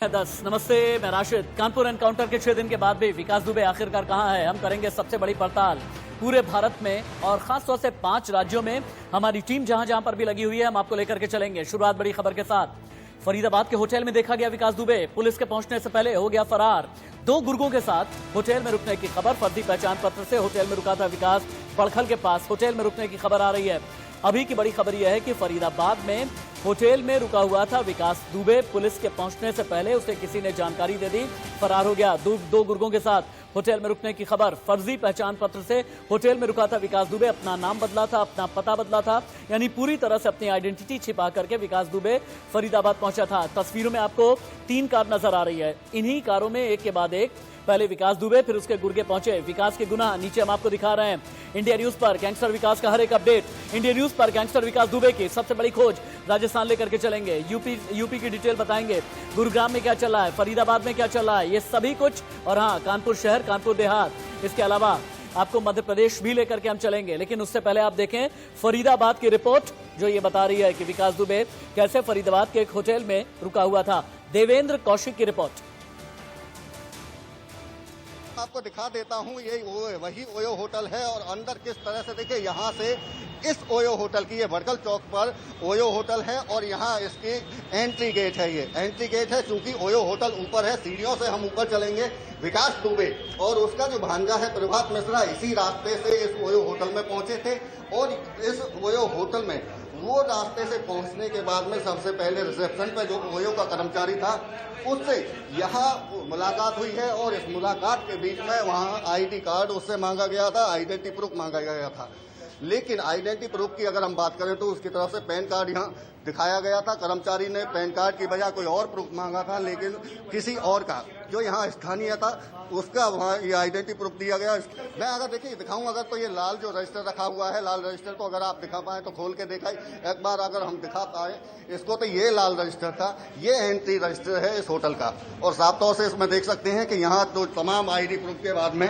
10 नमस्ते, मैं राशिद। कानपुर एनकाउंटर के 6 दिन के बाद भी विकास दुबे आखिरकार कहां है? हम करेंगे सबसे बड़ी पड़ताल पूरे भारत में और खासतौर से 5 राज्यों में। हमारी टीम जहां जहां पर भी लगी हुई है, हम आपको लेकर के चलेंगे। शुरुआत बड़ी खबर के साथ। फरीदाबाद के होटल में देखा गया विकास दुबे, पुलिस के पहुंचने से पहले हो गया फरार। 2 गुर्गों के साथ होटल में रुकने की खबर। फर्जी पहचान पत्र से होटल में रुका था विकास। पड़खल के पास होटल में रुकने की खबर आ रही है। अभी की बड़ी खबर यह है कि फरीदाबाद में होटल में रुका हुआ था विकास दुबे। पुलिस के पहुंचने से पहले उसे किसी ने जानकारी दे दी, फरार हो गया। 2 गुर्गों के साथ होटल में रुकने की खबर। फर्जी पहचान पत्र से होटल में रुका था विकास दुबे। अपना नाम बदला था, अपना पता बदला था, यानी पूरी तरह से अपनी आइडेंटिटी छिपा करके विकास दुबे फरीदाबाद पहुंचा था। तस्वीरों में आपको 3 कार नजर आ रही है। इन्हीं कारों में एक के बाद एक पहले विकास दुबे, फिर उसके गुर्गे पहुंचे। विकास के गुनाह नीचे हम आपको दिखा रहे हैं। इंडिया न्यूज पर गैंगस्टर विकास का हर एक अपडेट। इंडिया न्यूज पर गैंगस्टर विकास दुबे की सबसे बड़ी खोज। राजस्थान लेकर के चलेंगे, यूपी की डिटेल बताएंगे। गुरुग्राम में क्या चल रहा है, फरीदाबाद में क्या चल रहा है, ये सभी कुछ। और हाँ, कानपुर शहर, कानपुर देहात, इसके अलावा आपको मध्य प्रदेश भी लेकर के हम चलेंगे। लेकिन उससे पहले आप देखें फरीदाबाद की रिपोर्ट, जो ये बता रही है कि विकास दुबे कैसे फरीदाबाद के एक होटल में रुका हुआ था। देवेंद्र कौशिक की रिपोर्ट आपको दिखा देता हूं। ये वही ओयो होटल है और अंदर किस तरह से देखिए, यहाँ से इस ओयो होटल की, ये भड़कल चौक पर ओयो होटल है और यहाँ इसकी एंट्री गेट है। ये एंट्री गेट है, चूंकि ओयो होटल ऊपर है, सीढ़ियों से हम ऊपर चलेंगे। विकास दुबे और उसका जो भांजा है प्रभात मिश्रा इसी रास्ते से इस ओयो होटल में पहुंचे थे। और इस ओयो होटल में वो रास्ते से पहुंचने के बाद में सबसे पहले रिसेप्शन पे जो ओयो का कर्मचारी था उससे यहाँ मुलाकात हुई है। और इस मुलाकात के बीच में वहाँ आईडी कार्ड उससे मांगा गया था, आइडेंटिटी प्रूफ मांगा गया था। लेकिन आइडेंटिटी प्रूफ की अगर हम बात करें तो उसकी तरफ से पैन कार्ड यहाँ दिखाया गया था। कर्मचारी ने पैन कार्ड की बजाय कोई और प्रूफ मांगा था, लेकिन किसी और का जो यहाँ स्थानीय था उसका वहाँ ये आइडेंटिटी प्रूफ दिया गया। मैं अगर देखिए दिखाऊं अगर, तो ये लाल जो रजिस्टर रखा हुआ है, लाल रजिस्टर को अगर आप दिखा पाए तो खोल के देखा एक बार अगर हम दिखा पाए इसको, तो ये लाल रजिस्टर था, ये एंट्री रजिस्टर है इस होटल का। और साफ तौर से इसमें देख सकते हैं कि यहाँ तो तमाम आईडी प्रूफ के बाद में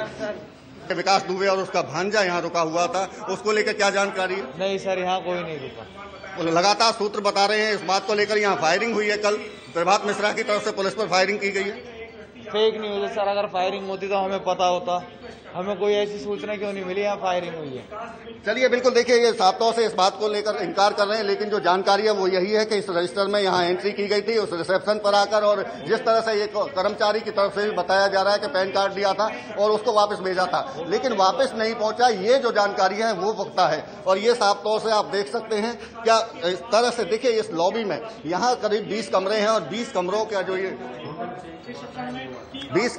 विकास दुबे और उसका भांजा यहाँ रुका हुआ था। उसको लेकर क्या जानकारी है? नहीं सर, यहाँ कोई नहीं रुका। लगातार सूत्र बता रहे हैं इस बात को लेकर यहाँ फायरिंग हुई है। कल प्रभात मिश्रा की तरफ से पुलिस पर फायरिंग की गई है। फेक न्यूज है सर, अगर फायरिंग होती तो हमें पता होता। हमें कोई ऐसी सूचना क्यों नहीं मिली यहाँ फायरिंग हुई है? चलिए बिल्कुल, देखिए ये साफ तौर से इस बात को लेकर इनकार कर रहे हैं, लेकिन जो जानकारी है वो यही है कि इस रजिस्टर में यहाँ एंट्री की गई थी उस रिसेप्शन पर आकर। और जिस तरह से ये कर्मचारी की तरफ से भी बताया जा रहा है कि पैन कार्ड दिया था और उसको वापस भेजा था, लेकिन वापस नहीं पहुंचा, ये जो जानकारी है वो पुख्ता है। और ये साफ तौर से आप देख सकते हैं क्या इस तरह से। देखिए इस लॉबी में यहाँ करीब 20 कमरे हैं और 20 कमरों का जो ये 20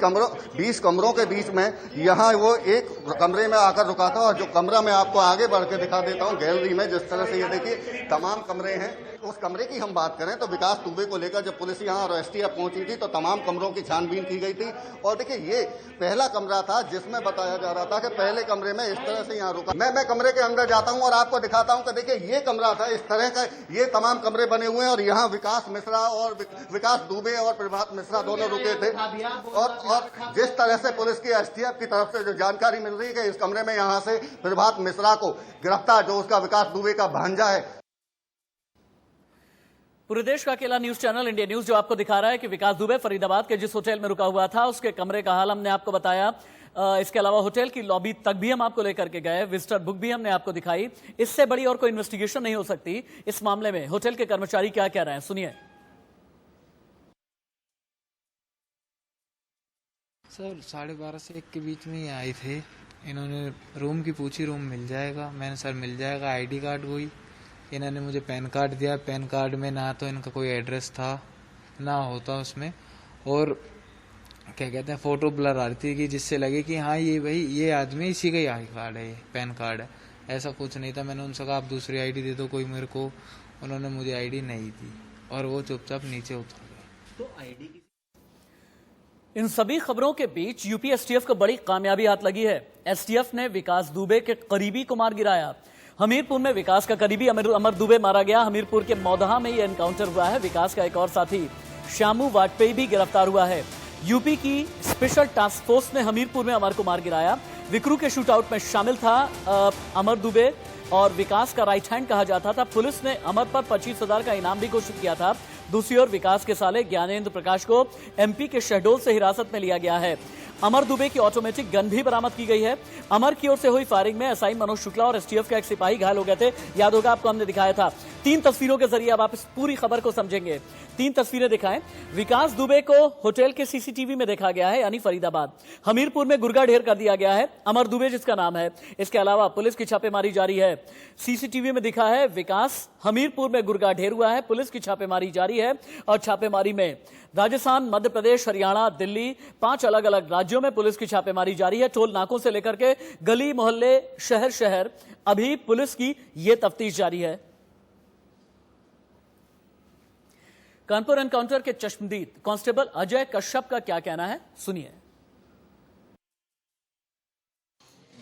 कमरों के बीच में यहाँ वो एक कमरे में आकर रुका था। और जो कमरा मैं आपको आगे बढ़ के दिखा देता हूँ गैलरी में, जिस तरह से ये देखिए तमाम कमरे हैं। उस कमरे की हम बात करें तो विकास दुबे को लेकर जब पुलिस यहाँ और एसटीएफ पहुंची थी तो तमाम कमरों की छानबीन की गई थी। और देखिए ये पहला कमरा था जिसमें बताया जा रहा था कि पहले कमरे में इस तरह से यहाँ रुका। मैं कमरे के अंदर जाता हूँ और आपको दिखाता हूँ कि देखिए ये कमरा था, इस तरह का ये तमाम कमरे बने हुए हैं। और यहाँ विकास मिश्रा और विकास दुबे और प्रभात मिश्रा दोनों रुके थे। और जिस तरह से पुलिस की एसटीएफ की तरफ से जो जानकारी मिल रही है कि इस कमरे में यहाँ से प्रभात मिश्रा को गिरफ्तार, जो उसका विकास दुबे का भांजा है। पूरे देश का अकेला न्यूज चैनल इंडिया न्यूज जो आपको दिखा रहा है कि विकास दुबे फरीदाबाद के जिस होटल में रुका हुआ था उसके कमरे का हाल हमने आपको बताया। इसके अलावा होटल की लॉबी तक भी हम आपको लेकर के गए, विजिटर बुक भी हमने आपको दिखाई। इससे बड़ी और कोई इन्वेस्टिगेशन नहीं हो सकती इस मामले में। होटल के कर्मचारी क्या कह रहे हैं, सुनिए। सर 12:30 से 1 के बीच में ही आए थे। इन्होंने रूम की पूछी, रूम मिल जाएगा। मैंने सर मिल जाएगा। आईडी कार्ड हुई, इन्होंने मुझे पैन कार्ड दिया। पैन कार्ड में ना तो इनका कोई एड्रेस था ना होता उसमें, और क्या कहते हैं फोटो ब्लर आ रही थी कि जिससे लगे कि हाँ ये भाई ये आदमी इसी का ही आई कार्ड है, ये पैन कार्ड है। ऐसा कुछ नहीं था। मैंने उनसे कहा आप दूसरी आईडी दे दो कोई मेरे को। उन्होंने मुझे आईडी नहीं दी और वो चुपचाप नीचे उतर गए। तो आईडी इन सभी खबरों के बीच यूपी एसटीएफ को बड़ी कामयाबी हाथ लगी है। एसटीएफ ने विकास दुबे के करीबी को मार गिराया। हमीरपुर में विकास का करीबी अमर दुबे मारा गया। हमीरपुर के मौदहा में यह एनकाउंटर हुआ है। विकास का एक और साथी श्यामू वाजपेयी भी गिरफ्तार हुआ है। यूपी की स्पेशल टास्क फोर्स ने हमीरपुर में अमर को मार गिराया। विक्रू के शूटआउट में शामिल था अमर दुबे और विकास का राइट हैंड कहा जाता था। पुलिस ने अमर पर 25,000 का इनाम भी घोषित किया था। दूसरी ओर विकास के साले ज्ञानेंद्र प्रकाश को एमपी के शहडोल से हिरासत में लिया गया है। अमर दुबे की ऑटोमेटिक गन भी बरामद की गई है। अमर की ओर से हुई फायरिंग में एसआई मनोज शुक्ला और एसटीएफ का एक सिपाही घायल हो गए थे। याद होगा आपको, हमने दिखाया था। 3 तस्वीरों के जरिए अब आप इस पूरी खबर को समझेंगे। 3 तस्वीरें दिखाएं। विकास दुबे को होटल के सीसीटीवी में देखा गया है, यानी फरीदाबाद। हमीरपुर में गुर्गा ढेर कर दिया गया है, अमर दुबे जिसका नाम है। इसके अलावा पुलिस की छापेमारी जारी है। सीसीटीवी में दिखा है विकास, हमीरपुर में गुर्गा ढेर हुआ है, पुलिस की छापेमारी जारी है। और छापेमारी में राजस्थान, मध्य प्रदेश, हरियाणा, दिल्ली, 5 अलग अलग राज्यों में पुलिस की छापेमारी जारी है। टोल नाकों से लेकर के गली मोहल्ले, शहर शहर अभी पुलिस की यह तफ्तीश जारी है। कानपुर एनकाउंटर के चश्मदीद कांस्टेबल अजय कश्यप का क्या कहना है, सुनिए।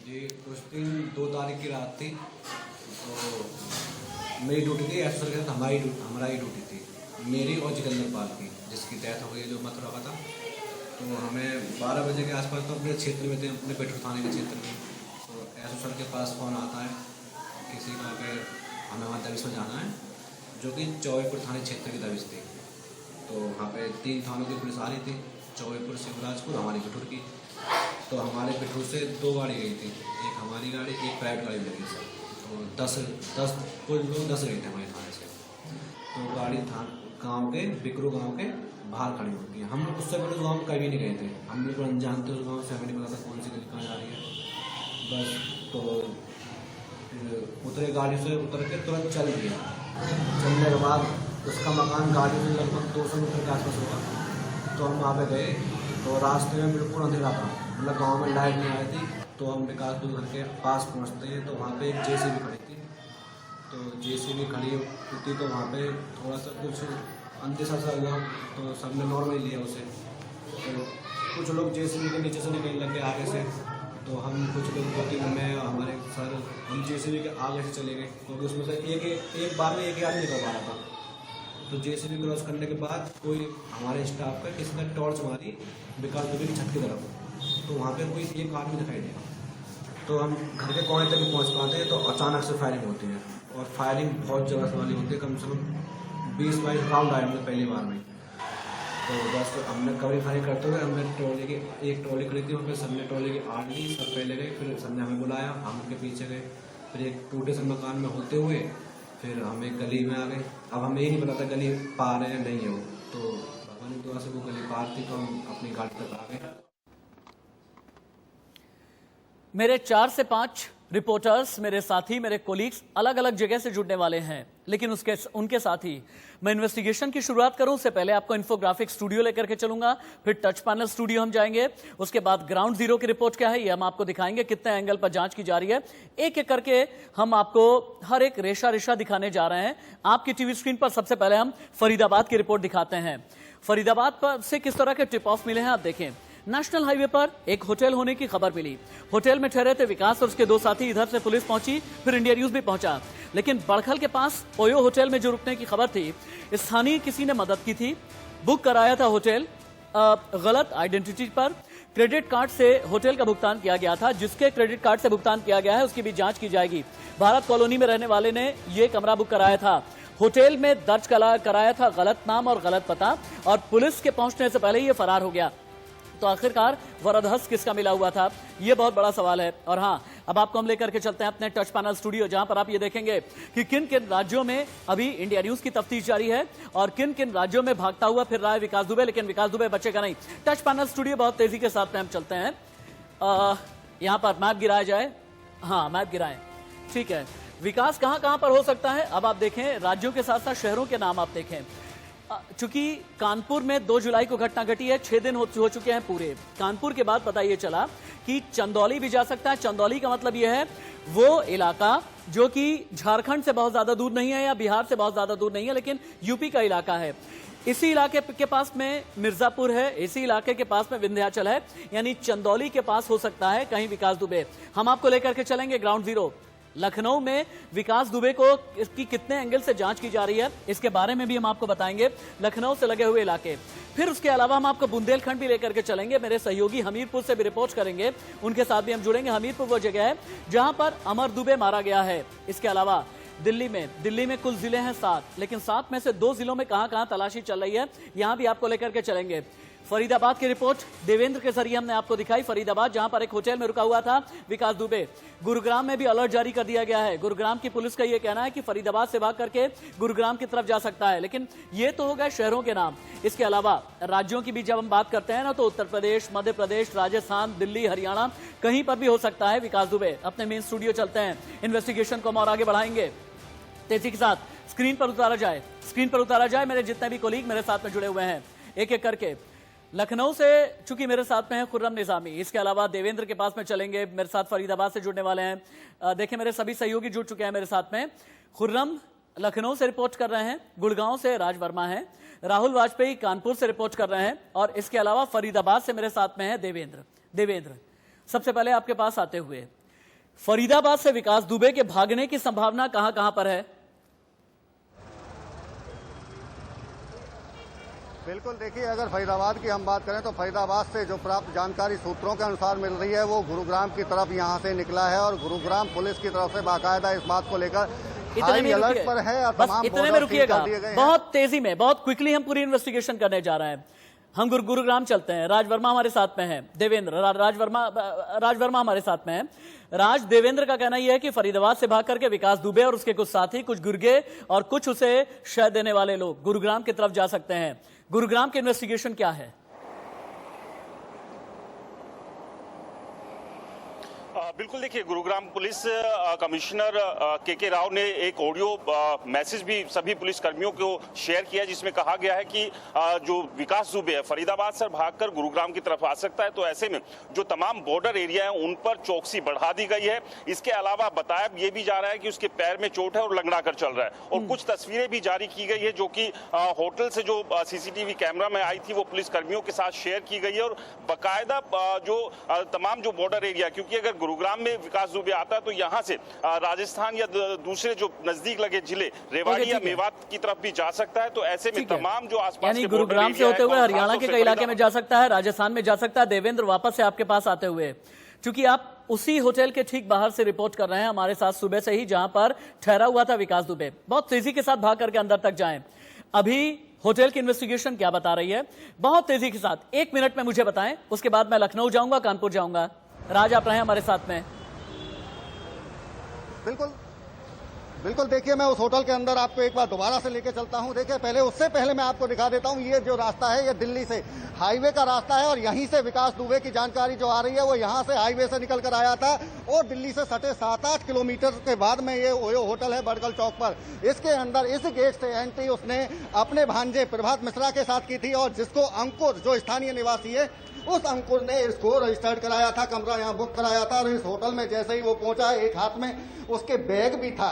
जी कुछ दिन 2 तारीख की रात थी, तो मेरी ड्यूटी थी एसओ के साथ, हमारा ही ड्यूटी थी, मेरी और जितेंद्र पाल की, जिसकी डेथ हो गई जो मथुरा का था। तो हमें 12 बजे के आसपास तो अपने क्षेत्र में थे, अपने पेट्रोल थाने के क्षेत्र में। तो एसओ सर के पास फ़ोन आता है किसी का कि हमें वहाँ दबिश में जाना है, जो कि चौबेपुर थाने क्षेत्र की दबिश थी। तो वहाँ पे 3 थानों की पुलिस आ रही थी, चौबेपुर, शिवराजपुर, हमारी पिठूर की। तो हमारे पिठूर से 2 गाड़ी गई थी, एक हमारी गाड़ी, एक प्राइवेट गाड़ी लगी सर। तो 10 कुल लोग 10 गए थे हमारे थाने से। तो गाड़ी गांव के बिकरू गांव के बाहर खड़ी होती है। हम उससे पहले उस गाँव में कभी नहीं गए थे, हम बिल्कुल अनजान थे उस गाँव से, हमें नहीं पता था कौन सी गली कहाँ जा रही है। बस तो उतरे, गाड़ी से उतर के तुरंत चल दिया। चलने के बाद उसका मकान गाड़ी से लगभग 200 मीटर के आसपास होगा। तो हम वहाँ पे गए, तो रास्ते में बिल्कुल अंधेरा था, मतलब गाँव में लाइट नहीं आई थी। तो हम विकास दुबे घर के पास पहुँचते हैं, तो वहाँ पे एक जेसीबी खड़ी थी। तो जेसीबी खड़ी होती तो वहाँ पे थोड़ा सा कुछ अंदेशा सा हुआ, तो सबने नॉर्मली लिया उसे। तो कुछ लोग जेसीबी के नीचे से निकलने लगे आगे से, तो हम कुछ लोग 2-3 में हमारे सर, हम जेसीबी के आगे से चले गए, क्योंकि उसमें से एक बार में एक ही आदमी निकल पा रहा था। तो जेसीबी क्रॉस करने के बाद कोई हमारे स्टाफ का किसी ने टॉर्च मारी विकास दुबे की छत की तरफ, तो वहाँ पे कोई एक आदमी दिखाई दिया। तो हम घर के कोने तक पहुँच पाते हैं, तो अचानक से फायरिंग होती है, और फायरिंग बहुत जगह वाली होती है, कम से कम 20-22 राउंड आए हमने पहली बार में। तो बस हमने कवरी फायरिंग करते हुए हमने एक ट्रॉली खड़ी थी, उसमें सबने ट्रॉली की आड़ ली, सब पहले गए, फिर सबने हमें बुलाया, हम उनके पीछे गए, फिर एक टूटे से मकान में होते हुए फिर हम एक गली में आ गए। अब हमें ये नहीं पता था गली पार है या नहीं है वो, तो भगवान की दुआ से वो गली पार थी, तो हम अपनी गाड़ी तक आ गए। मेरे 4 से 5 रिपोर्टर्स, मेरे साथी, मेरे कोलीग्स अलग अलग जगह से जुड़ने वाले हैं, लेकिन उनके साथ ही मैं इन्वेस्टिगेशन की शुरुआत करूं उससे पहले आपको इन्फोग्राफिक स्टूडियो लेकर के चलूंगा, फिर टच पैनल स्टूडियो हम जाएंगे, उसके बाद ग्राउंड जीरो की रिपोर्ट क्या है ये हम आपको दिखाएंगे, कितने एंगल पर जांच की जा रही है, एक एक करके हम आपको हर एक रेशा दिखाने जा रहे हैं। आपकी टीवी स्क्रीन पर सबसे पहले हम फरीदाबाद की रिपोर्ट दिखाते हैं। फरीदाबाद पर से किस तरह के टिप ऑफ मिले हैं आप देखें। नेशनल हाईवे पर एक होटल होने की खबर मिली, होटल में ठहरे थे विकास और उसके 2 साथी, इधर से पुलिस पहुंची, फिर इंडिया न्यूज भी पहुंचा, लेकिन बड़खल के पास ओयो होटल में जो रुकने की खबर थी, स्थानीय किसी ने मदद की थी, बुक कराया था होटल गलत आइडेंटिटी पर, क्रेडिट कार्ड से होटल का भुगतान किया गया था, जिसके क्रेडिट कार्ड से भुगतान किया गया है उसकी भी जांच की जाएगी। भारत कॉलोनी में रहने वाले ने यह कमरा बुक कराया था, होटल में दर्ज कराया था गलत नाम और गलत पता, और पुलिस के पहुंचने से पहले ये फरार हो गया। तो आखिरकार वरदहस्त किसका मिला हुआ था, यह बहुत बड़ा सवाल है। और हाँ, अब आपको हम लेकर के चलते हैं अपने टच पैनल स्टूडियो, जहां पर आप ये देखेंगे कि किन किन राज्यों में अभी इंडिया न्यूज की तफ्तीश जारी है और किन किन राज्यों में भागता हुआ फिर रहा है विकास दुबे, लेकिन विकास दुबे बचेगा नहीं। टच पैनल स्टूडियो बहुत तेजी के साथ में हम चलते हैं। यहां पर मैप गिराया जाए, हाँ मैप गिराएं, ठीक है। विकास कहां पर हो सकता है, अब आप देखें राज्यों के साथ साथ शहरों के नाम आप देखें। चूंकि कानपुर में 2 जुलाई को घटना घटी है, 6 दिन हो चुके हैं पूरे। कानपुर के बाद पता ये चला कि चंदौली भी जा सकता है। चंदौली का मतलब यह है वो इलाका जो कि झारखंड से बहुत ज्यादा दूर नहीं है या बिहार से बहुत ज्यादा दूर नहीं है, लेकिन यूपी का इलाका है। इसी इलाके के पास में मिर्जापुर है, इसी इलाके के पास में विंध्याचल है, यानी चंदौली के पास हो सकता है कहीं विकास दुबे। हम आपको लेकर के चलेंगे ग्राउंड जीरो। लखनऊ में विकास दुबे को इसकी कितने एंगल से जांच की जा रही है इसके बारे में भी हम आपको बताएंगे, लखनऊ से लगे हुए इलाके। फिर उसके अलावा हम आपको बुंदेलखंड भी लेकर के चलेंगे, मेरे सहयोगी हमीरपुर से भी रिपोर्ट करेंगे, उनके साथ भी हम जुड़ेंगे। हमीरपुर वो जगह है जहां पर अमर दुबे मारा गया है। इसके अलावा दिल्ली में कुल जिले हैं 7, लेकिन 7 में से 2 जिलों में कहां-कहां तलाशी चल रही है, यहां भी आपको लेकर के चलेंगे। फरीदाबाद की रिपोर्ट देवेंद्र के जरिए हमने आपको दिखाई। फरीदाबाद, जहां पर एक होटल में रुका हुआ था विकास दुबे। गुरुग्राम में भी अलर्ट जारी कर दिया गया है। गुरुग्राम की पुलिस का यह कहना है कि फरीदाबाद से भाग करके गुरुग्राम की तरफ जा सकता है, लेकिन ये तो हो गए शहरों के नाम। इसके अलावा राज्यों की भी जब हम बात करते हैं ना, तो उत्तर प्रदेश, मध्य प्रदेश, राजस्थान, दिल्ली, हरियाणा, कहीं पर भी हो सकता है विकास दुबे। अपने मेन स्टूडियो चलते हैं, इन्वेस्टिगेशन को हम और आगे बढ़ाएंगे। तेजी के साथ स्क्रीन पर उतारा जाए मेरे जितने भी कोलीग मेरे साथ में जुड़े हुए हैं, एक एक करके। लखनऊ से चूंकि मेरे साथ में है खुर्रम निजामी, इसके अलावा देवेंद्र के पास में चलेंगे, मेरे साथ फरीदाबाद से जुड़ने वाले हैं। देखिए मेरे सभी सहयोगी जुड़ चुके हैं मेरे साथ में। खुर्रम लखनऊ से रिपोर्ट कर रहे हैं, गुड़गांव से राज वर्मा है, राहुल वाजपेयी कानपुर से रिपोर्ट कर रहे हैं, और इसके अलावा फरीदाबाद से मेरे साथ में है देवेंद्र। सबसे पहले आपके पास आते हुए, फरीदाबाद से विकास दुबे के भागने की संभावना कहां पर है? बिल्कुल, देखिए अगर फरीदाबाद की हम बात करें तो फरीदाबाद से जो प्राप्त जानकारी सूत्रों के अनुसार मिल रही है वो गुरुग्राम की तरफ यहां से निकला है, और गुरुग्राम पुलिस की तरफ से बाकायदा इस बात को लेकर हाई अलर्ट पर है। और बस इतने में रुकिएगा, बहुत तेजी में, बहुत क्विकली हम पूरी इन्वेस्टिगेशन करने जा रहे हैं। हम गुरुग्राम चलते हैं। राज वर्मा हमारे साथ में है, देवेंद्र। राज वर्मा हमारे साथ में है। राज, देवेंद्र का कहना यह है कि फरीदाबाद से भाग करके विकास दुबे और उसके कुछ साथी, कुछ गुर्गे और कुछ उसे शह देने वाले लोग गुरुग्राम की तरफ जा सकते हैं। गुरुग्राम की इन्वेस्टिगेशन क्या है? बिल्कुल, देखिए गुरुग्राम पुलिस कमिश्नर के राव ने एक ऑडियो मैसेज भी सभी पुलिस कर्मियों को शेयर किया, जिसमें कहा गया है कि जो विकास दुबे है फरीदाबाद से भागकर गुरुग्राम की तरफ आ सकता है, तो ऐसे में जो तमाम बॉर्डर एरिया है उन पर चौकसी बढ़ा दी गई है। इसके अलावा बताया ये भी जा रहा है कि उसके पैर में चोट है और लंगड़ा कर चल रहा है, और कुछ तस्वीरें भी जारी की गई है जो कि होटल से जो सीसीटीवी कैमरा में आई थी वो पुलिस कर्मियों के साथ शेयर की गई है। और बाकायदा जो तमाम जो बॉर्डर एरिया, क्योंकि अगर गुरुग्राम में विकास दुबे आता है तो यहां से राजस्थान या दूसरे जो नजदीक लगे जिले रेवाड़ी या मेवात की तरफ भी जा सकता है, तो ऐसे में तमाम जो आसपास के गुरुग्राम से होते हुए हरियाणा के कई इलाके में जा सकता है, राजस्थान में जा सकता है। देवेंद्र, वापस से आपके पास आते हुए, क्योंकि आप उसी होटल के ठीक बाहर से रिपोर्ट कर रहे हैं हमारे साथ सुबह से ही, जहां पर ठहरा हुआ था विकास दुबे। बहुत तेजी के साथ भाग करके अंदर तक जाएं। अभी होटल की इन्वेस्टिगेशन क्या बता रही है, बहुत तेजी के साथ 1 मिनट में मुझे बताएं, उसके बाद मैं लखनऊ जाऊंगा, कानपुर जाऊंगा। राज, आप रहे हमारे साथ में। बिल्कुल, देखिए मैं उस होटल के अंदर आपको एक बार दोबारा से लेके चलता हूं। देखिए उससे पहले मैं आपको दिखा देता हूं, ये जो रास्ता है ये दिल्ली से हाईवे का रास्ता है, और यहीं से विकास दुबे की जानकारी जो आ रही है वो यहां से हाईवे से निकल कर आया था, और दिल्ली से सटे 7-8 किलोमीटर के बाद में ये ओयो होटल है बड़गल चौक पर। इसके अंदर इस गेट से एंट्री उसने अपने भांजे प्रभात मिश्रा के साथ की थी, और जिसको अंकुर, जो स्थानीय निवासी है, उस अंकुर ने इसको रजिस्टर्ड कराया था, कमरा यहाँ बुक कराया था। और इस होटल में जैसे ही वो पहुंचा, एक हाथ में उसके बैग भी था,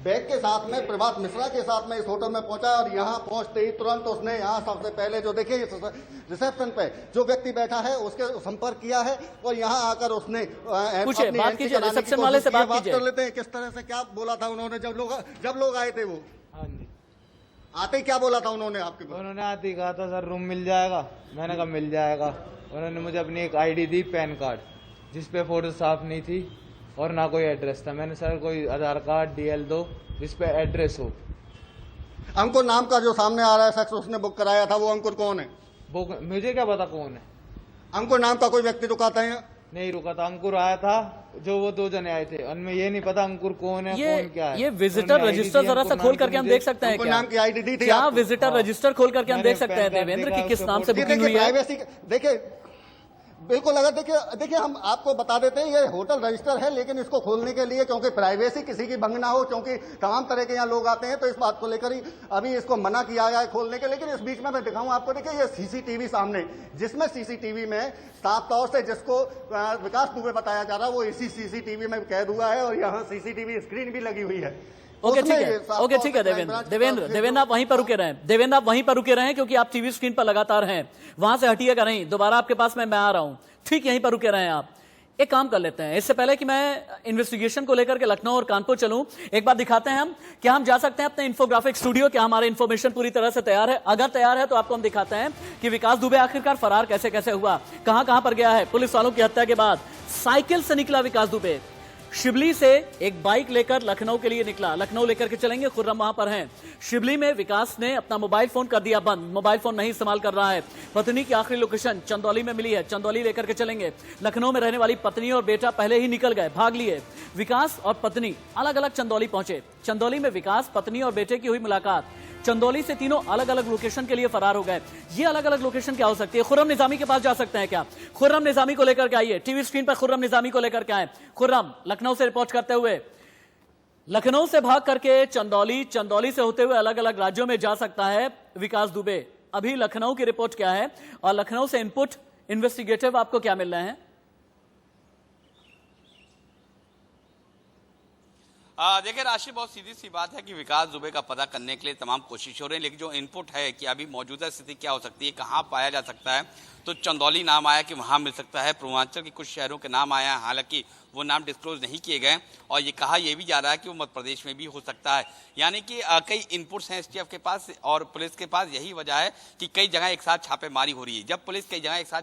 बैग के साथ में प्रभात मिश्रा के साथ में इस होटल में पहुंचा, और यहाँ पहुंचते ही तुरंत उसने यहाँ सबसे पहले जो देखिए रिसेप्शन पे जो व्यक्ति बैठा है उसके संपर्क किया है, और यहाँ आकर उसने बात कीजिए, रिसेप्शन वाले से बात कर लेते हैं। किस तरह से क्या बोला था उन्होंने जब लोग आए थे? वो आते ही क्या बोला था उन्होंने आपके पास? उन्होंने आते ही कहा था सर रूम मिल जाएगा। मैंने कहा मिल जाएगा। उन्होंने मुझे अपनी एक आईडी दी, पैन कार्ड, जिसपे फोटो साफ नहीं थी और ना कोई एड्रेस था। मैंने सर कोई आधार कार्ड DL दो जिस पे एड्रेस हो। अंकुर नाम का जो सामने आ रहा है शख्स उसने बुक कराया था, वो अंकुर कौन है? मुझे क्या पता कौन है। अंकुर नाम का कोई व्यक्ति रुका था यहाँ? नहीं रुका था। अंकुर आया था, जो वो 2 जने आए थे, उनमें ये नहीं पता अंकुर कौन है कौन क्या है। ये विजिटर रजिस्टर जरा सा खोल करके हम देख सकते हैं क्या? नाम की आईडी दी थी क्या? विजिटर रजिस्टर खोल करके हम देख सकते हैं देवेंद्र की किस नाम से बुकिंग हुई है? देखिए बिल्कुल, अगर देखिए हम आपको बता देते हैं, ये होटल रजिस्टर है, लेकिन इसको खोलने के लिए, क्योंकि प्राइवेसी किसी की भंग ना हो, क्योंकि तमाम तरह के यहाँ लोग आते हैं, तो इस बात को लेकर ही अभी इसको मना किया गया है खोलने के। लेकिन इस बीच में मैं दिखाऊं आपको, देखिए ये सीसीटीवी सामने, जिसमें सीसीटीवी में साफ तौर से जिसको विकास दुबे बताया जा रहा है वो इसी सीसीटीवी में कैद हुआ है, और यहाँ सीसीटीवी स्क्रीन भी लगी हुई है। ओके ठीक है देवेंद्र आप वहीं पर रुके रहें, क्योंकि आप टीवी स्क्रीन पर लगातार हैं, वहां से हटिएगा नहीं। दोबारा आपके पास मैं आ रहा हूं, ठीक यहीं पर रुके रहें आप। एक काम कर लेते हैं, इससे पहले कि मैं इन्वेस्टिगेशन को लेकर के लखनऊ और कानपुर चलूं, एक बात दिखाते हैं हम, क्या हम जा सकते हैं अपने इन्फोग्राफिक स्टूडियो? क्या हमारा इन्फॉर्मेशन पूरी तरह से तैयार है? अगर तैयार है तो आपको हम दिखाते हैं कि विकास दुबे आखिरकार फरार कैसे कैसे हुआ, कहां कहां पर गया है। पुलिस वालों की हत्या के बाद साइकिल से निकला विकास दुबे, शिबली से एक बाइक लेकर लखनऊ के लिए निकला, लखनऊ लेकर के चलेंगे, खुर्रम वहां पर हैं। शिबली में विकास ने अपना मोबाइल फोन कर दिया बंद, मोबाइल फोन नहीं इस्तेमाल कर रहा है। पत्नी की आखिरी लोकेशन चंदौली में मिली है, चंदौली लेकर के चलेंगे। लखनऊ में रहने वाली पत्नी और बेटा पहले ही निकल गए, भाग लिए। विकास और पत्नी अलग अलग चंदौली पहुंचे। चंदौली में विकास, पत्नी और बेटे की हुई मुलाकात। चंदौली से तीनों अलग अलग लोकेशन के लिए फरार हो गए। ये अलग अलग लोकेशन क्या हो सकती है? खुर्रम निजामी के पास जा सकते हैं क्या? खुर्रम निजामी को लेकर के आइए, टीवी स्क्रीन पर खुर्रम निजामी को लेकर के आए। खुर्रम लखनऊ से रिपोर्ट करते हुए, लखनऊ से भाग करके चंदौली, चंदौली से होते हुए अलग अलग राज्यों में जा सकता है विकास दुबे। अभी लखनऊ की रिपोर्ट क्या है और लखनऊ से इनपुट इन्वेस्टिगेटिव आपको क्या मिल रहे हैं? देखिए राशि, बहुत सीधी सी बात है कि विकास दुबे का पता करने के लिए तमाम कोशिश हो रही है, लेकिन जो इनपुट है कि अभी मौजूदा स्थिति क्या हो सकती है, कहाँ पाया जा सकता है, तो चंदौली नाम आया कि वहाँ मिल सकता है। पूर्वांचल के कुछ शहरों के नाम आया, हालांकि वो नाम डिस्क्लोज नहीं किए गए, और ये कहा यह भी जा रहा है कि वो मध्य प्रदेश में भी हो सकता है। यानी कि कई इनपुट्स हैं एसटीएफ के पास और पुलिस के पास। यही वजह है कि कई जगह एक साथ छापेमारी हो रही है। जब पुलिस कई जगह एक साथ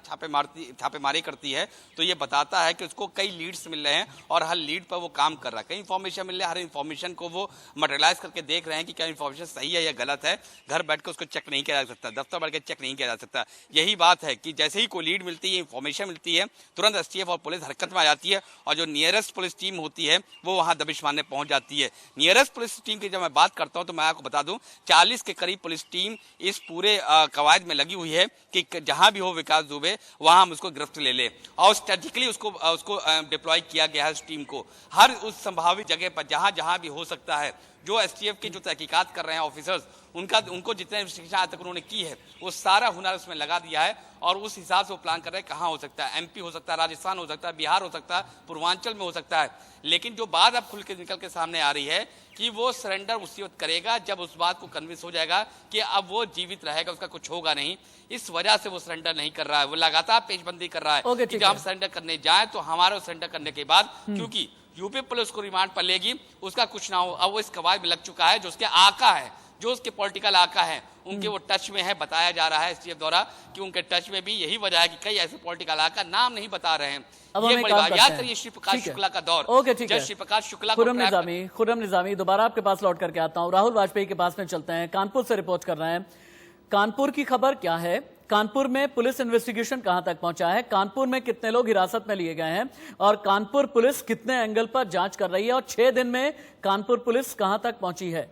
छापेमारी करती है तो ये बताता है कि उसको कई लीड्स मिल रहे हैं और हर लीड पर वो काम कर रहा है। कई इन्फॉर्मेशन मिल रहा है, हर इन्फॉर्मेशन को वो मटेरियलाइज करके देख रहे हैं कि क्या इन्फॉर्मेशन सही है या गलत है। घर बैठ कर उसको चेक नहीं किया जा सकता, दफ्तर बैठ कर चेक नहीं किया जा सकता। यही बात है कि जैसे ही कोई लीड मिलती है, इन्फॉर्मेशन मिलती है, तुरंत एसटीएफ और पुलिस हरकत में आ जाती है और जो नियरेस्ट पुलिस टीम होती है वो वहां दबिश मारने पहुंच जाती है। नियरेस्ट पुलिस टीम की जब मैं बात करता हूं तो मैं आपको बता दूं 40 के करीब पुलिस टीम इस पूरे कवायद में लगी हुई है कि जहां भी हो विकास दुबे वहां हम उसको गिरफ्त ले ले, और स्ट्रेटेजिकली उसको डिप्लॉय किया गया है उस टीम को हर उस संभावित जगह पर जहां भी हो सकता है। जो एसटीएफ के जो तहकीकात कर रहे हैं ऑफिसर्स, उनको जितने इन्वेस्टिगेशन आज तक उन्होंने की है वो सारा हुनर उसमें लगा दिया है और उस हिसाब से वो प्लान कर रहे हैं कहाँ हो सकता है। एमपी हो सकता है, राजस्थान हो सकता है, बिहार हो सकता है, पूर्वांचल में हो सकता है। लेकिन जो बात अब खुल के निकल के सामने आ रही है कि वो सरेंडर उसी वक्त करेगा जब उस बात को कन्विंस हो जाएगा कि अब वो जीवित रहेगा, उसका कुछ होगा नहीं। इस वजह से वो सरेंडर नहीं कर रहा है। वो लगातार पेशबंदी कर रहा है कि जब हम सरेंडर करने जाए तो हमारा सरेंडर करने के बाद, क्योंकि यूपी पुलिस को रिमांड पर लेगी, उसका कुछ ना हो। अब वो इस कवायद में लग चुका है। जो उसके आका है, जो उसके पॉलिटिकल आका है, उनके वो टच में है। बताया जा रहा है एसटीएफ द्वारा कि उनके टच में भी यही वजह है कि कई ऐसे पॉलिटिकल आका नाम नहीं बता रहे हैं। ये बड़ी बात। याद करिए श्री प्रकाश शुक्ला का दौर। जब श्री प्रकाश शुक्ला खुर्रम निजामी, दोबारा आपके पास लौट करके आता हूं। राहुल वाजपेयी के पास में चलते हैं, कानपुर से रिपोर्ट कर रहे हैं। कानपुर की खबर क्या है? कानपुर में पुलिस इन्वेस्टिगेशन कहां तक पहुंचा है? कानपुर में कितने लोग हिरासत में लिए गए हैं और कानपुर पुलिस कितने एंगल पर जांच कर रही है और 6 दिन में कानपुर पुलिस कहां तक पहुंची है?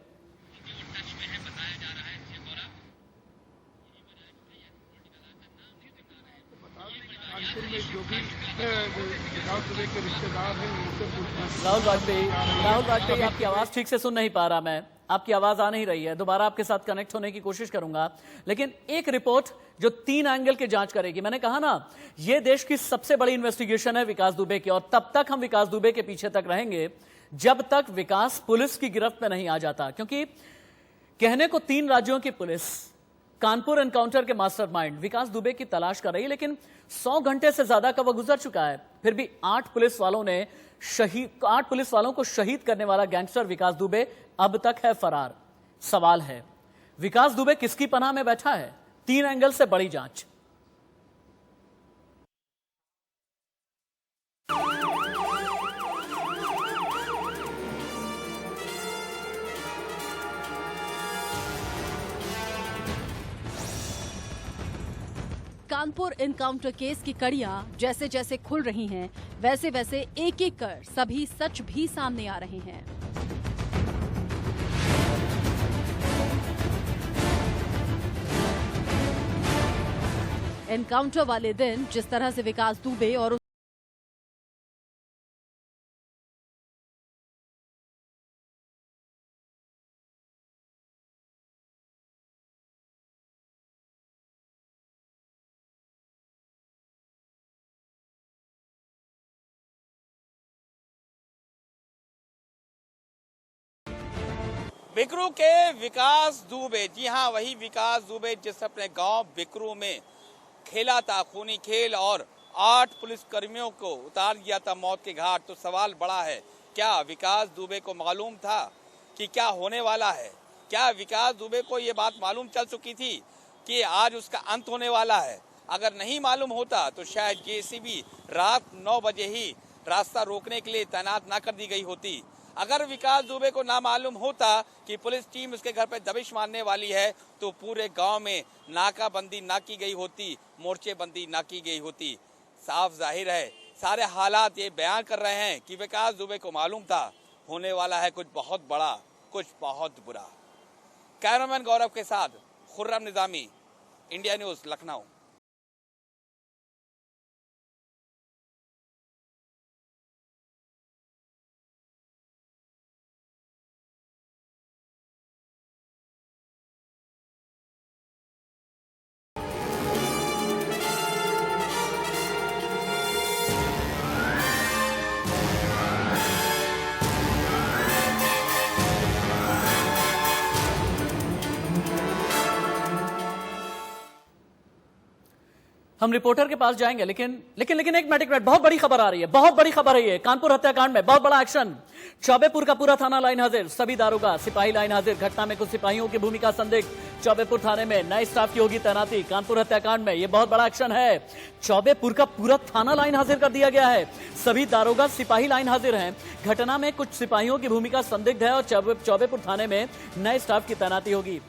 राहुल वाजपेयी, आपकी आवाज ठीक से सुन नहीं पा रहा मैं, आपकी आवाज आ नहीं रही है। दोबारा आपके साथ कनेक्ट होने की कोशिश करूंगा, लेकिन एक रिपोर्ट जो 3 एंगल की जांच करेगी। मैंने कहा ना, यह देश की सबसे बड़ी इन्वेस्टिगेशन है विकास दुबे की, और तब तक हम विकास दुबे के पीछे तक रहेंगे जब तक विकास पुलिस की गिरफ्त में नहीं आ जाता। क्योंकि कहने को 3 राज्यों की पुलिस कानपुर एनकाउंटर के मास्टरमाइंड विकास दुबे की तलाश कर रही है, लेकिन 100 घंटे से ज्यादा का वह गुजर चुका है। फिर भी 8 पुलिस वालों को शहीद करने वाला गैंगस्टर विकास दुबे अब तक है फरार। सवाल है, विकास दुबे किसकी पनाह में बैठा है? 3 एंगल से बड़ी जांच। कानपुर एनकाउंटर केस की कड़ियां जैसे जैसे खुल रही हैं, वैसे वैसे एक एक कर सभी सच भी सामने आ रहे हैं। एनकाउंटर वाले दिन जिस तरह से विकास दुबे और बिकरू के विकास दुबे, जी हाँ वही विकास दुबे जिस अपने गांव बिकरू में खेला था खूनी खेल और 8 पुलिस कर्मियों को उतार दिया था मौत के घाट। तो सवाल बड़ा है, क्या विकास दुबे को मालूम था कि क्या होने वाला है? क्या विकास दुबे को ये बात मालूम चल चुकी थी कि आज उसका अंत होने वाला है? अगर नहीं मालूम होता तो शायद जेसीबी रात 9 बजे ही रास्ता रोकने के लिए तैनात ना कर दी गई होती। अगर विकास दुबे को ना मालूम होता कि पुलिस टीम उसके घर पर दबिश मारने वाली है तो पूरे गांव में नाकाबंदी ना की गई होती, मोर्चेबंदी ना की गई होती। साफ जाहिर है सारे हालात ये बयान कर रहे हैं कि विकास दुबे को मालूम था होने वाला है कुछ बहुत बड़ा, कुछ बहुत बुरा। कैमरामैन गौरव के साथ खुर्रम निजामी, इंडिया न्यूज, लखनऊ। हम रिपोर्टर के पास जाएंगे, लेकिन एक मिनट, बहुत बड़ी खबर आ रही है, बहुत बड़ी खबर है ये। कानपुर हत्याकांड में बहुत बड़ा एक्शन। चौबेपुर का पूरा थाना लाइन हाजिर, सभी दारोगा सिपाही लाइन हाजिर। घटना में कुछ सिपाहियों की भूमिका संदिग्ध। चौबेपुर थाने में नए स्टाफ की होगी तैनाती। कानपुर हत्याकांड में यह बहुत बड़ा एक्शन है। चौबेपुर का पूरा थाना लाइन हाजिर कर दिया गया है, सभी दारोगा सिपाही लाइन हाजिर हैं। घटना में कुछ सिपाहियों की भूमिका संदिग्ध है और चौबेपुर थाने में नए स्टाफ की तैनाती होगी।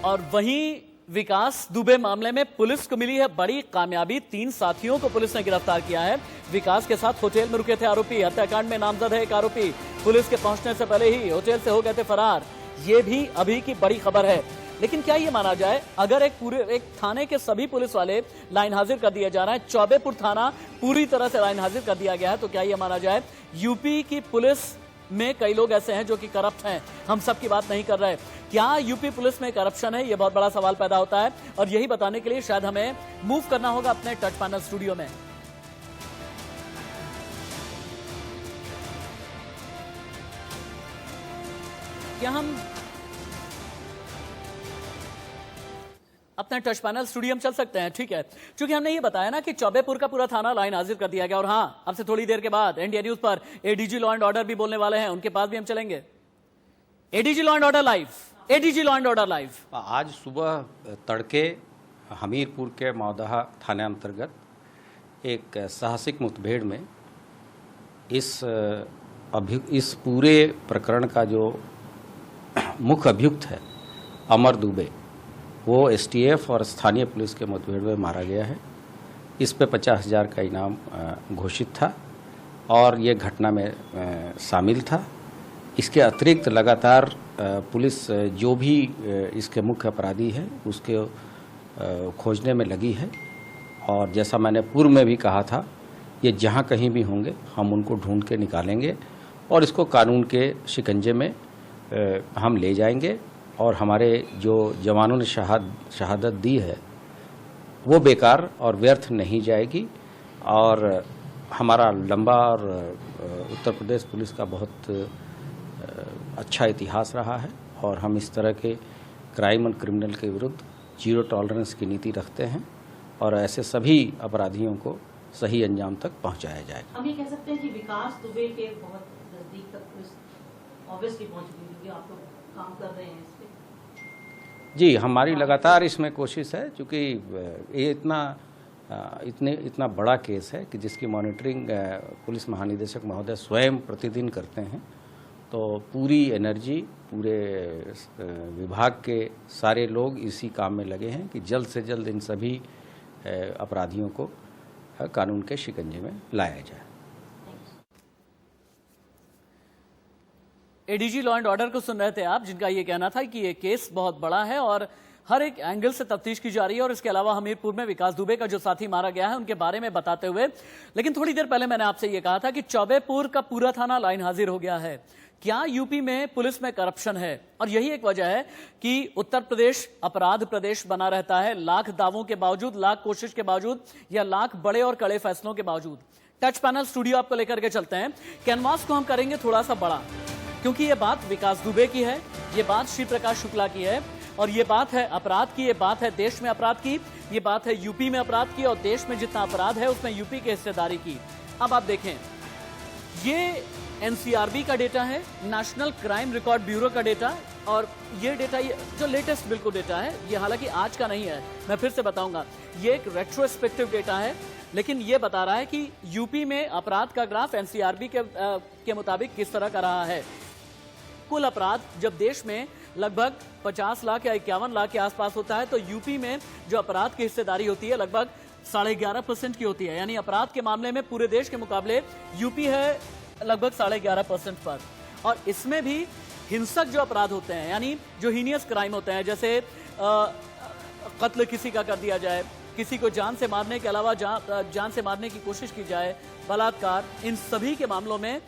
और वहीं विकास दुबे मामले में पुलिस को मिली है बड़ी कामयाबी। 3 साथियों को पुलिस ने गिरफ्तार किया है। विकास के साथ होटल में रुके थे आरोपी। हत्याकांड में नामजद है एक आरोपी, पुलिस के पहुंचने से पहले ही होटल से हो गए थे फरार। ये भी अभी की बड़ी खबर है। लेकिन क्या ये माना जाए, अगर एक थाने के सभी पुलिस वाले लाइन हाजिर कर दिए जा रहे हैं, चौबेपुर थाना पूरी तरह से लाइन हाजिर कर दिया गया है, तो क्या ये माना जाए यूपी की पुलिस में कई लोग ऐसे हैं जो कि करप्ट हैं? हम सब की बात नहीं कर रहे। क्या यूपी पुलिस में करप्शन है? यह बहुत बड़ा सवाल पैदा होता है और यही बताने के लिए शायद हमें मूव करना होगा अपने टच पैनल स्टूडियो में। क्या हम अपना टच पैनल स्टूडियो में चल सकते हैं? ठीक है, क्योंकि हमने ये बताया ना कि चौबेपुर का पूरा थाना लाइन हाजिर कर दिया गया। और हाँ, अब से थोड़ी देर के बाद इंडिया न्यूज पर एडीजी लॉ एंड ऑर्डर भी बोलने वाले हैं, उनके पास भी हम चलेंगे। ADG law and order live, ADG law and order live. आज सुबह तड़के हमीरपुर के मौदहा थाने अंतर्गत एक साहसिक मुठभेड़ में इस पूरे प्रकरण का जो मुख्य अभियुक्त है अमर दुबे, वो एसटीएफ और स्थानीय पुलिस के मुठभेड़ में मारा गया है। इस पे 50,000 का इनाम घोषित था और ये घटना में शामिल था। इसके अतिरिक्त लगातार पुलिस जो भी इसके मुख्य अपराधी है उसके खोजने में लगी है। और जैसा मैंने पूर्व में भी कहा था, ये जहाँ कहीं भी होंगे हम उनको ढूंढ के निकालेंगे और इसको कानून के शिकंजे में हम ले जाएंगे। और हमारे जो जवानों ने शहादत दी है वो बेकार और व्यर्थ नहीं जाएगी। और हमारा लंबा और उत्तर प्रदेश पुलिस का बहुत अच्छा इतिहास रहा है और हम इस तरह के क्राइम और क्रिमिनल के विरुद्ध जीरो टॉलरेंस की नीति रखते हैं और ऐसे सभी अपराधियों को सही अंजाम तक पहुंचाया जाए। हम ये कह सकते हैं कि विकास दुबे के बहुत नजदीक तक पुलिस ऑब्वियसली पहुंच गई, क्योंकि आप लोग काम कर रहे हैं इस पे। जी, हमारी लगातार इसमें कोशिश है, क्योंकि ये इतना बड़ा केस है कि जिसकी मॉनिटरिंग पुलिस महानिदेशक महोदय स्वयं प्रतिदिन करते हैं। तो पूरी एनर्जी, पूरे विभाग के सारे लोग इसी काम में लगे हैं कि जल्द से जल्द इन सभी अपराधियों को कानून के शिकंजे में लाया जाए। एडीजी लॉ एंड ऑर्डर को सुन रहे थे आप, जिनका ये कहना था कि ये केस बहुत बड़ा है और हर एक एंगल से तफ्तीश की जा रही है। और इसके अलावा हमीरपुर में विकास दुबे का जो साथी मारा गया है उनके बारे में बताते हुए, लेकिन थोड़ी देर पहले मैंने आपसे ये कहा था कि चौबेपुर का पूरा थाना लाइन हाजिर हो गया है। क्या यूपी में पुलिस में करप्शन है? और यही एक वजह है कि उत्तर प्रदेश अपराध प्रदेश बना रहता है, लाख दावों के बावजूद, लाख कोशिश के बावजूद या लाख बड़े और कड़े फैसलों के बावजूद। टच पैनल स्टूडियो आपको लेकर के चलते हैं। कैनवास को हम करेंगे थोड़ा सा बड़ा, क्योंकि ये बात विकास दुबे की है, ये बात श्री प्रकाश शुक्ला की है और ये बात है अपराध की, ये बात है देश में अपराध की, ये बात है यूपी में अपराध की और देश में जितना अपराध है उसमें यूपी की हिस्सेदारी की। अब आप देखें, ये एनसीआरबी का डेटा है, नेशनल क्राइम रिकॉर्ड ब्यूरो का डेटा। और ये डेटा, ये जो लेटेस्ट बिल्कुल डेटा है, ये हालांकि आज का नहीं है, मैं फिर से बताऊंगा, ये एक रेट्रोस्पेक्टिव डेटा है, लेकिन ये बता रहा है कि यूपी में अपराध का ग्राफ एनसीआरबी के मुताबिक किस तरह का रहा है। कुल अपराध जब देश में लगभग 50 लाख या 51 लाख के आसपास होता है, तो यूपी में जो अपराध की हिस्सेदारी होती है लगभग 11.5% की होती है। यानी अपराध के मामले में पूरे देश के मुकाबले यूपी है लगभग 11.5% पर। और इसमें भी हिंसक जो अपराध होते हैं, यानी जो हीनियस क्राइम होते हैं, जैसे कत्ल किसी का कर दिया जाए, किसी को जान से मारने के अलावा जान से मारने की कोशिश की जाए, बलात्कार, इन सभी के मामलों में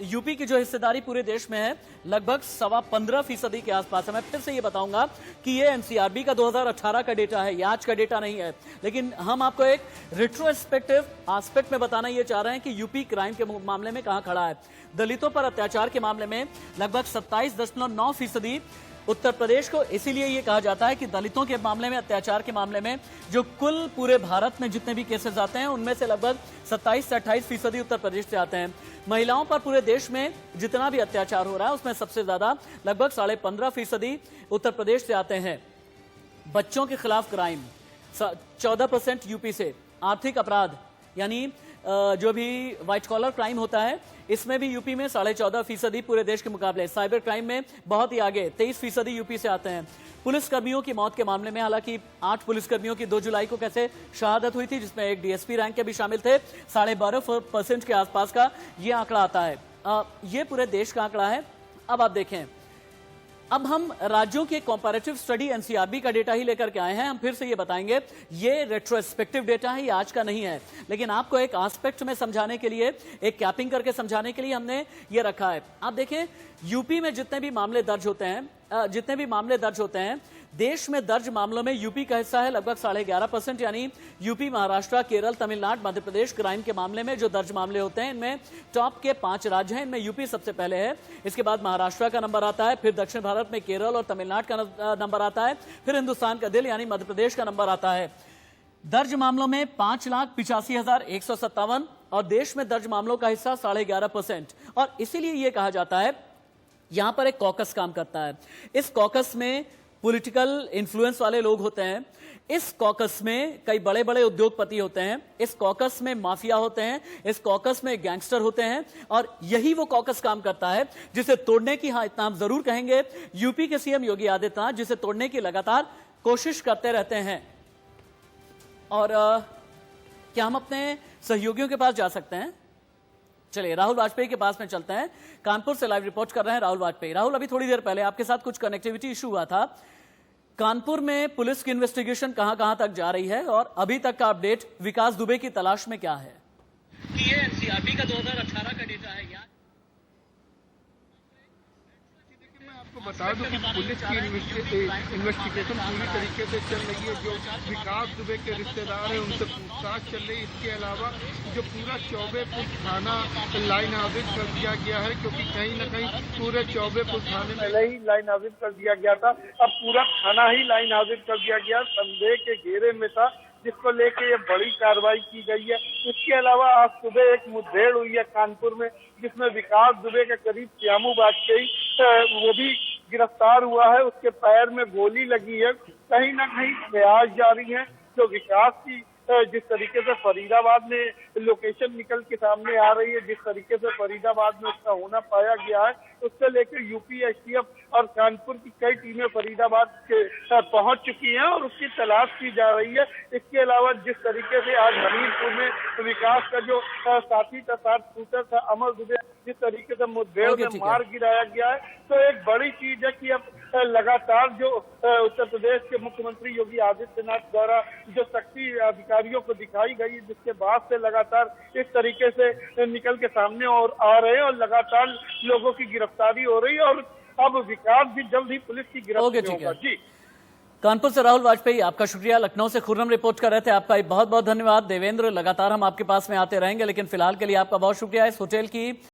यूपी की जो हिस्सेदारी पूरे देश में है लगभग 15.25% के आसपास है। मैं फिर से ये बताऊंगा कि ये एनसीआरबी का 2018 का डेटा है, ये आज का डेटा नहीं है, लेकिन हम आपको एक रिट्रोस्पेक्टिव एस्पेक्ट में बताना ये चाह रहे हैं कि यूपी क्राइम के मामले में कहां खड़ा है। दलितों पर अत्याचार के मामले में लगभग 27.9%। उत्तर प्रदेश को इसीलिए ये कहा जाता है कि दलितों के मामले में, अत्याचार के मामले में जो कुल पूरे भारत में जितने भी केसेस आते हैं उनमें से लगभग 27 से 28% उत्तर प्रदेश से आते हैं। महिलाओं पर पूरे देश में जितना भी अत्याचार हो रहा है उसमें सबसे ज्यादा लगभग 15.5% उत्तर प्रदेश से आते हैं। बच्चों के खिलाफ क्राइम 14% यूपी से। आर्थिक अपराध यानी जो भी व्हाइट कॉलर क्राइम होता है इसमें भी यूपी में 14.5% पूरे देश के मुकाबले। साइबर क्राइम में बहुत ही आगे 23% यूपी से आते हैं। पुलिसकर्मियों की मौत के मामले में हालांकि 8 पुलिसकर्मियों की 2 जुलाई को कैसे शहादत हुई थी, जिसमें एक डीएसपी रैंक के भी शामिल थे, 12.5% के आसपास का ये आंकड़ा आता है। ये पूरे देश का आंकड़ा है। अब आप देखें, अब हम राज्यों की कंपैरेटिव स्टडी एनसीआरबी का डेटा ही लेकर के आए हैं। हम फिर से ये बताएंगे, ये रेट्रोस्पेक्टिव डेटा है, ये आज का नहीं है, लेकिन आपको एक एस्पेक्ट में समझाने के लिए, एक कैपिंग करके समझाने के लिए हमने ये रखा है। आप देखें, यूपी में जितने भी मामले दर्ज होते हैं, देश में दर्ज मामलों में यूपी का हिस्सा है लगभग 11.5%। यानी यूपी, महाराष्ट्र, केरल, तमिलनाडु, मध्य प्रदेश क्राइम के मामले में जो दर्ज मामले होते हैं, इनमें टॉप के 5 राज्य हैं। इनमें यूपी सबसे पहले है, इसके बाद महाराष्ट्र का नंबर आता है, फिर दक्षिण भारत में केरल और तमिलनाडु का नंबर आता है, फिर हिंदुस्तान का दिल यानी मध्य प्रदेश का नंबर आता है। दर्ज मामलों में 5,85,157 और देश में दर्ज मामलों का हिस्सा 11.5%। और इसीलिए यह कहा जाता है, यहां पर एक कॉकस काम करता है। इस कॉकस में पॉलिटिकल इन्फ्लुएंस वाले लोग होते हैं, इस कॉकस में कई बड़े बड़े उद्योगपति होते हैं, इस कॉकस में माफिया होते हैं, इस कॉकस में गैंगस्टर होते हैं, और यही वो कॉकस काम करता है जिसे तोड़ने की, हाँ इतना हम जरूर कहेंगे, यूपी के सीएम योगी आदित्यनाथ जिसे तोड़ने की लगातार कोशिश करते रहते हैं। और क्या हम अपने सहयोगियों के पास जा सकते हैं? चलिए राहुल वाजपेयी के पास में चलते हैं। कानपुर से लाइव रिपोर्ट कर रहे हैं राहुल वाजपेयी। राहुल, अभी थोड़ी देर पहले आपके साथ कुछ कनेक्टिविटी इशू हुआ था। कानपुर में पुलिस की इन्वेस्टिगेशन कहां तक जा रही है और अभी तक का अपडेट विकास दुबे की तलाश में क्या है? ये एनसीआरबी का 2018 का डेटा है यार। आपको बता दूं कि पुलिस की इन्वेस्टिगेशन पूरी तरीके से चल रही है। जो विकास दुबे के रिश्तेदार हैं उनसे पूछताछ चल रही है। इसके अलावा जो पूरा चौबेपुर थाना लाइन आविद कर दिया गया है, क्योंकि कहीं न कहीं पूरे चौबेपुर थाने में पहले ही लाइन आविद कर दिया गया था, अब पूरा थाना ही लाइन आविद कर दिया गया, संदेह के घेरे में था, जिसको लेके ये बड़ी कार्रवाई की गई है। इसके अलावा आज सुबह एक मुठभेड़ हुई है कानपुर में, जिसमें विकास दुबे के करीब श्यामू वाजपेयी वो भी गिरफ्तार हुआ है। उसके पैर में गोली लगी है। कहीं न कहीं प्रयास जारी है। जो विकास की जिस तरीके से फरीदाबाद में लोकेशन निकल के सामने आ रही है, जिस तरीके से फरीदाबाद में उसका होना पाया गया है, उससे लेकर यूपी एसटीएफ और कानपुर की कई टीमें फरीदाबाद के पहुंच चुकी हैं और उसकी तलाश की जा रही है। इसके अलावा जिस तरीके से आज हमीरपुर में विकास का जो साथी था, साथ शूटर था अमर दुबे, जिस तरीके से मुठभेड़ में मार गिराया गया है, तो एक बड़ी चीज है कि अब लगातार जो उत्तर प्रदेश के मुख्यमंत्री योगी आदित्यनाथ द्वारा जो सख्ती अधिकारियों को दिखाई गई, जिसके बाद से लगातार इस तरीके से निकल के सामने और आ रहे हैं और लगातार लोगों की गिरफ्तारी हो रही है और अब विकास भी जल्द ही पुलिस की गिरफ्तारी होगा। जी, कानपुर से राहुल वाजपेयी, आपका शुक्रिया। लखनऊ से खुर्रम रिपोर्ट कर रहे थे, आपका बहुत बहुत धन्यवाद। देवेंद्र, लगातार हम आपके पास में आते रहेंगे, लेकिन फिलहाल के लिए आपका बहुत शुक्रिया। इस होटल की